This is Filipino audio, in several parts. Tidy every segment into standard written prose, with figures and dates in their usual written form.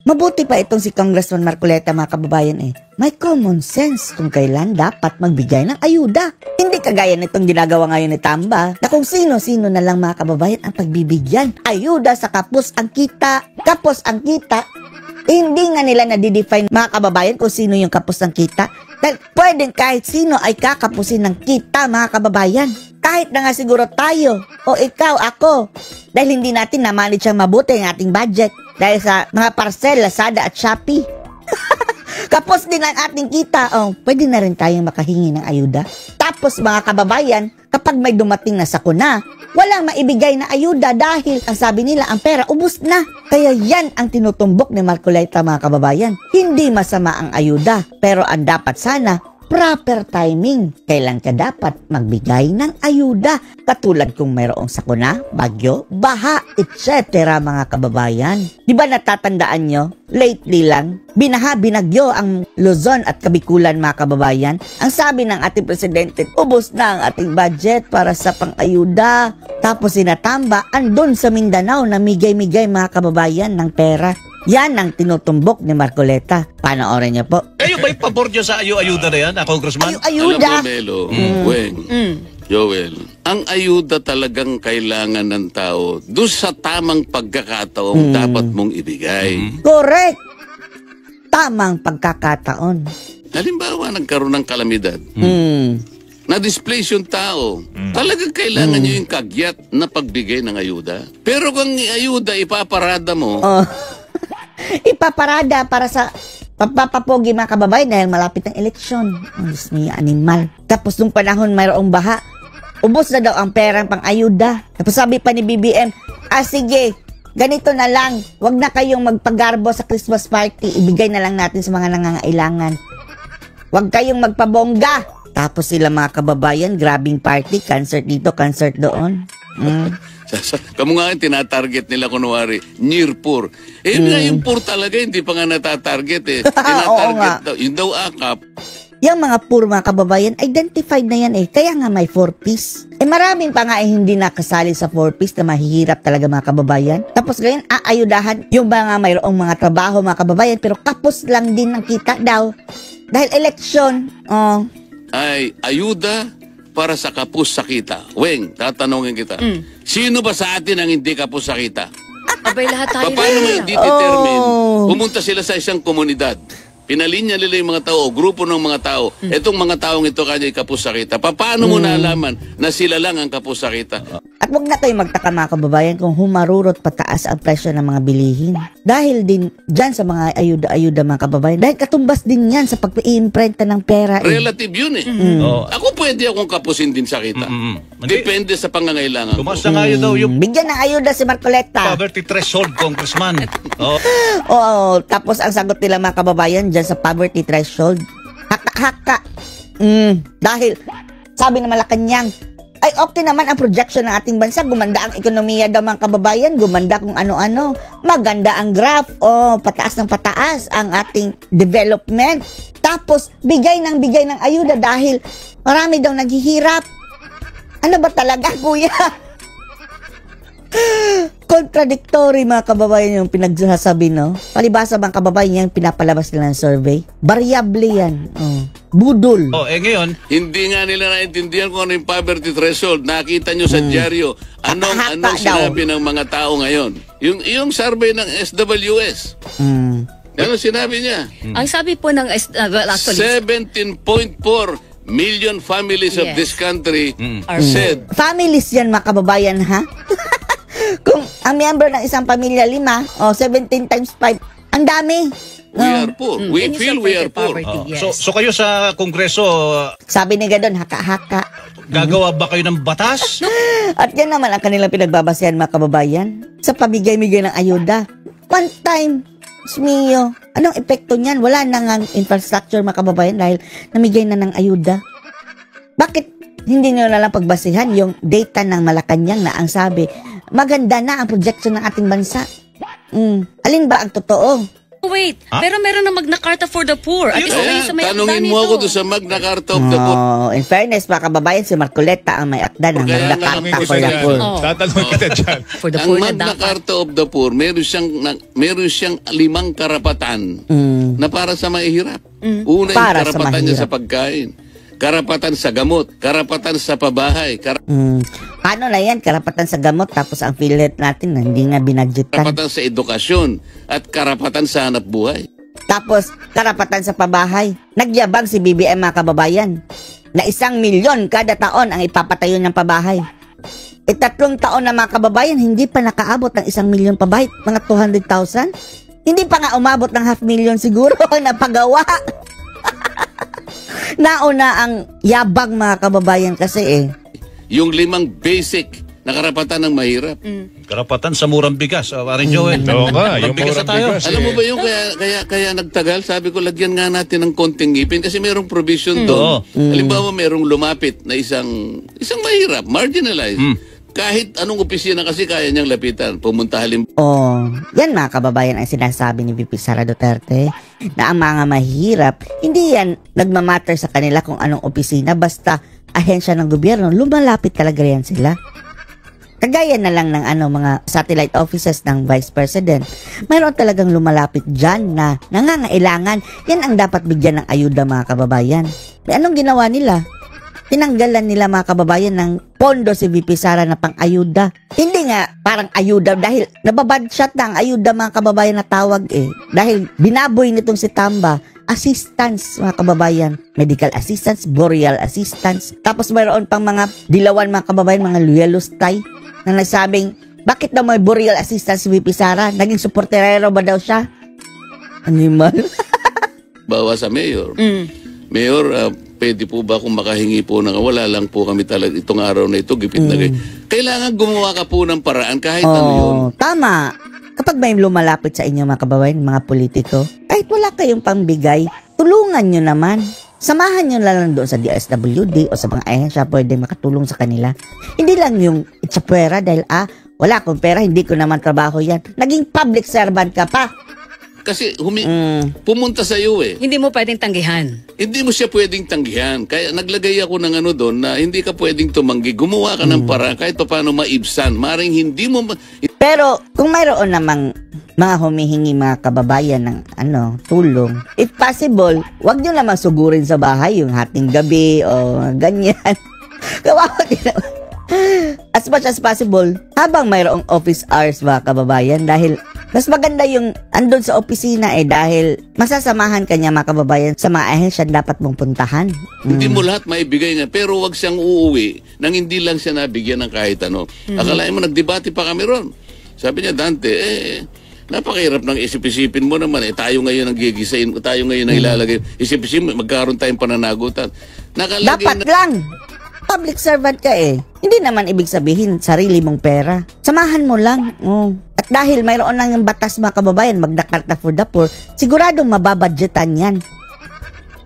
Mabuti pa itong si Congressman Marcoleta, mga kababayan May common sense kung kailan dapat magbigay ng ayuda. Hindi kagaya nitong ginagawa ngayon ni Tamba na kung sino-sino na lang, mga kababayan, ang pagbibigyan. Ayuda sa kapos ang kita. Kapos ang kita. Hindi nga nila na-define, mga kababayan, kung sino yung kapos ng kita. Dahil pwedeng kahit sino ay kakapusin ng kita, mga kababayan. Kahit na nga siguro tayo, o ikaw, ako. Dahil hindi natin na-manage ang mabuti ang ating budget. Dahil sa mga parcel, Lazada at Shopee. Kapos din ang ating kita. Pwede na rin tayong makahingi ng ayuda. Tapos, mga kababayan, kapag may dumating na sakuna, walang maibigay na ayuda dahil ang sabi nila, ang pera ubos na. Kaya yan ang tinutumbok ni Marcoleta, mga kababayan. Hindi masama ang ayuda, pero ang dapat sana, proper timing. Kailan ka dapat magbigay ng ayuda? Katulad kung mayroong sakuna, bagyo, baha, etc. mga kababayan. Di ba natatandaan nyo? Lately lang, binagyo ang Luzon at Kabikulan, mga kababayan. Ang sabi ng ating presidente, ubos na ang ating budget para sa pang-ayuda. Tapos sinatamba, andun sa Mindanao na migay-migay, mga kababayan, ng pera. Yan ang tinutumbok ni Marcoleta. Panoorin niyo po. Kayo ba'y pabor niyo sa ayuda na yan, Congressman? Ayuda. Alam mo, Melo, Weng, Joel, ang ayuda talagang kailangan ng tao doon sa tamang pagkakataong dapat mong ibigay. Correct. Tamang pagkakataon. Halimbawa, nagkaroon ng kalamidad. Na-displace yung tao. Talagang kailangan nyo yung kagyat na pagbigay ng ayuda. Pero kung ayuda ipaparada mo, ipaparada para sa papapogi, mga kababayan, dahil malapit ang eleksyon. Diyos niya, animal. Tapos nung panahon mayroong baha, ubos na daw ang perang pang-ayuda. Tapos sabi pa ni BBM, sige, ganito na lang, wag na kayong magpagarbo sa Christmas party, ibigay na lang natin sa mga nangangailangan. Wag kayong magpabongga. Tapos sila, mga kababayan, grabing party, concert dito, concert doon. Kamu nga tinatarget nila kunwari, near poor. Yung poor talaga, hindi pa nga natatarget Tinatarget daw, yun daw akap. Yung mga poor, mga kababayan, identified na yan Kaya nga may 4-piece. Maraming pa nga hindi nakasali sa 4-piece na mahihirap talaga, mga kababayan. Tapos ngayon, aayudahan yung mga mayroong mga trabaho, mga kababayan, pero kapos lang din ng kita daw. Dahil eleksyon, ay ayuda para sa kapos sa kita. Weng, tatanungin kita. Sino ba sa atin ang hindi kapos sa kita? Abay, lahat tayo. Paano mo i-determine? Pumunta sila sa isang komunidad. Pinalinya nila yung mga tao, grupo ng mga tao. Itong mga taong ito kanya'y kapos sa kita. Paano mo nalaman na sila lang ang kapos sa kita? At wag na kayo magtaka, mga kababayan, kung humarurot pataas ang presyo ng mga bilihin. Dahil din dyan sa mga ayuda-ayuda, mga kababayan. Dahil katumbas din yan sa pag-iimprenta ng pera. Relative yun Ako pwede akong kapusin din sa kita. Depende sa pangangailangan. Kumasta nga yun daw yung bigyan ng ayuda si Marcoleta. poverty threshold, Congressman. Tapos ang sagot nila, mga kababayan, dyan sa poverty threshold, haka-haka. Dahil sabi ng Malacanang, ay okay naman ang projection ng ating bansa, gumanda ang ekonomiya daw, mga kababayan, gumanda kung ano-ano, maganda ang graph, pataas ng pataas ang ating development. Tapos bigay ng ayuda dahil marami daw naghihirap. Ano ba talaga, kuya? Contradictory, mga kababayan, yung pinagsasabi, no? Palibasa, mga kababayan, yung pinapalabas nila ng survey. Variable yan. Budol. Ngayon, hindi nga nila naintindihan kung ano yung poverty threshold. Nakita nyo sa dyaryo. Anong sinabi ng mga tao ngayon? Yung survey ng SWS. Ano sinabi niya? Ang sabi po ng actually, 17.4 million families of this country said. Families yan, mga kababayan, ha? Kung ang member ng isang pamilya 5, 17 times 5, ang dami. We are poor. We feel we are poor. So kayo sa Kongreso, sabi ni Gadon, haka-haka. gagawa ba kayo ng batas? At yan naman ang kanilang pinagbabasehan, mga kababayan, sa pamigay-migay ng ayuda. One time, Smio, anong epekto niyan? Wala na nga infrastructure, mga kababayan, dahil namigay na ng ayuda. Bakit hindi nyo na lang pagbasihan yung data ng Malacanang na ang sabi, maganda na ang projection ng ating bansa? Alin ba ang totoo? Wait, Ha? pero meron na Magna Carta for the Poor. At isa kayo Kaya, sa may akda tanungin nito. mo ako doon sa Magna Carta of the Poor. Oh, in fairness, mga kababayan, si Marcoleta ang may akda ng Kaya Magna nga, Carta Tatanungin for kita the dyan. Poor. Oh. Tatanungin kita dyan. For the Ang poor na Magna dapat. Carta of the Poor, meron siyang 5 karapatan na para sa mahihirap. Una, yung Para sa karapatan niya mahirap. sa pagkain, karapatan sa gamot, karapatan sa pabahay, Paano na yan? Karapatan sa gamot, tapos ang PhilHealth natin, hindi nga binadgetan. karapatan sa edukasyon, at karapatan sa hanap buhay. Tapos, karapatan sa pabahay. Nagyabang si BBM, mga kababayan, na 1 milyon kada taon ang ipapatayo ng pabahay. 3 taon na, mga kababayan, hindi pa nakaabot ng 1 milyon pabahay. Mga 200,000? Hindi pa nga umabot ng 500,000 siguro ang napagawa. Nauna ang yabang, mga kababayan, kasi Yung 5 basic na karapatan ng mahirap. Karapatan sa murang bigas. Paring Joel. Oo nga, yung Magbigas murang na tayo. bigas. Alam mo ba yung kaya nagtagal? Sabi ko, lagyan nga natin ng konting ngipin kasi merong provision doon. Halimbawa, merong lumapit na isang mahirap, marginalized. Kahit anong opisina kasi kaya niyang lapitan. Pumunta yan, mga kababayan, ang sinasabi ni VP Sara Duterte, na ang mga mahirap, hindi yan nagmamatter sa kanila kung anong opisina, basta ahensya ng gobyerno, lumalapit talaga yan sila. Kagaya na lang ng mga satellite offices ng Vice President. Mayroon talagang lumalapit dyan na nangangailangan. Yan ang dapat bigyan ng ayuda, mga kababayan. Anong ginawa nila? Tinanggalan nila, mga kababayan, ng pondo si VP Sara na pang-ayuda. Hindi nga parang ayuda dahil nababadshot na ang ayuda, mga kababayan, na tawag Dahil binaboy nitong si Tamba, assistance, mga kababayan. Medical assistance, burial assistance. Tapos mayroon pang mga dilawan, mga kababayan, mga luyalustay na nagsabing, bakit daw may burial assistance si VP Sara? Naging suporterero ba daw siya? Animal. bawa sa mayor. Mayor, pwede po ba kung makahingi po ng wala lang po kami talaga itong araw na ito, gipit na kayo. Kailangan gumawa ka po ng paraan kahit ano yun. Tama. Kapag may lumalapit sa inyo, mga kababayan, mga politiko, kahit wala kayong pambigay, tulungan nyo naman. Samahan nyo lang doon sa DSWD o sa mga ahensya, pwede makatulong sa kanila. Hindi lang yung itsapwera dahil wala akong pera, hindi ko naman trabaho yan. Naging public servant ka pa. Kasi pumunta sa iyo Hindi mo pwedeng tanggihan. Hindi mo siya pwedeng tanggihan. Kaya naglagay ako ng doon na hindi ka pwedeng tumanggi. Gumawa ka ng paraan kahit pa paano maibsan. Maring hindi mo... Pero kung mayroon namang mga humihingi, mga kababayan, ng tulong, if possible, wag nyo namang sugurin sa bahay yung hating gabi o ganyan. Kawawa din naman. As much as possible, habang mayroong office hours, mga kababayan, dahil mas maganda yung andun sa opisina dahil masasamahan ka niya, mga kababayan, sa mga ahensya dapat mong puntahan. Hindi mo lahat maibigay niya. Pero wag siyang uuwi nang hindi lang siya nabigyan ng kahit ano. Akalain mo, nagdebate pa kami ron. Sabi niya, Dante, napakahirap ng isip-isipin mo naman. Tayo ngayon ang gigisain, tayo ngayon ang ilalagay. Isip-isipin, magkaroon tayong pananagutan. Dapat lang. Public servant ka Hindi naman ibig sabihin sarili mong pera. Samahan mo lang. At dahil mayroon lang yung batas, mga kababayan, Magna Carta for the Poor, siguradong mababadgetan yan.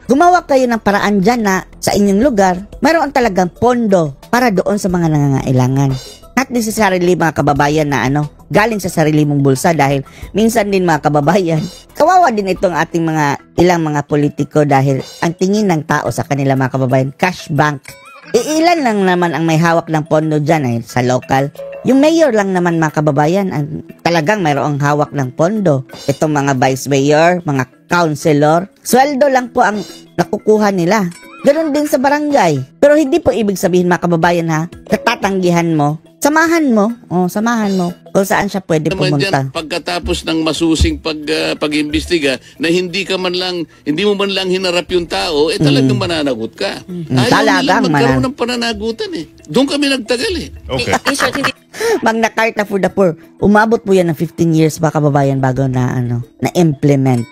Gumawa kayo ng paraan dyan na sa inyong lugar, mayroon talagang pondo para doon sa mga nangangailangan. Not necessarily, mga kababayan, na galing sa sarili mong bulsa dahil minsan din, mga kababayan, kawawa din itong ating ilang mga politiko dahil ang tingin ng tao sa kanila, mga kababayan, cash bank. Ilan lang naman ang may hawak ng pondo dyan sa local. Yung mayor lang naman, mga kababayan, ang talagang mayroong hawak ng pondo. Itong mga vice mayor, mga councilor, sweldo lang po ang nakukuha nila. Ganon din sa barangay. Pero hindi po ibig sabihin, mga kababayan, natatanggihan mo. Samahan mo. Samahan mo. Kung saan siya pwede Naman pumunta. dyan, pagkatapos ng masusing pag-imbestiga na hindi mo man lang hinarap yung tao, talagang mananagot ka. Ayaw nila magkaroon ng pananagutan Doon kami nagtagal Okay. In short, hindi Magna Carta for the Poor. Umabot po yan ng 15 years, mga kababayan, bago na-implement.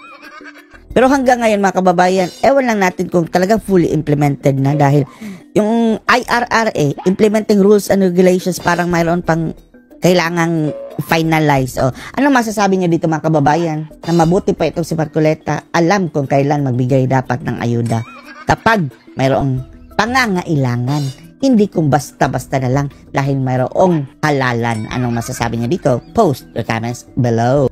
Pero hanggang ngayon, mga kababayan, ewan lang natin kung talagang fully implemented na dahil yung IRRA, Implementing Rules and Regulations, parang mayroon pang kailangang finalize. Ano masasabi niyo dito, mga kababayan? Na mabuti pa itong si Marcoleta, alam kung kailan magbigay dapat ng ayuda kapag mayroong pangangailangan. Hindi kung basta-basta na lang dahil mayroong halalan. Anong masasabi niyo dito? Post your comments below.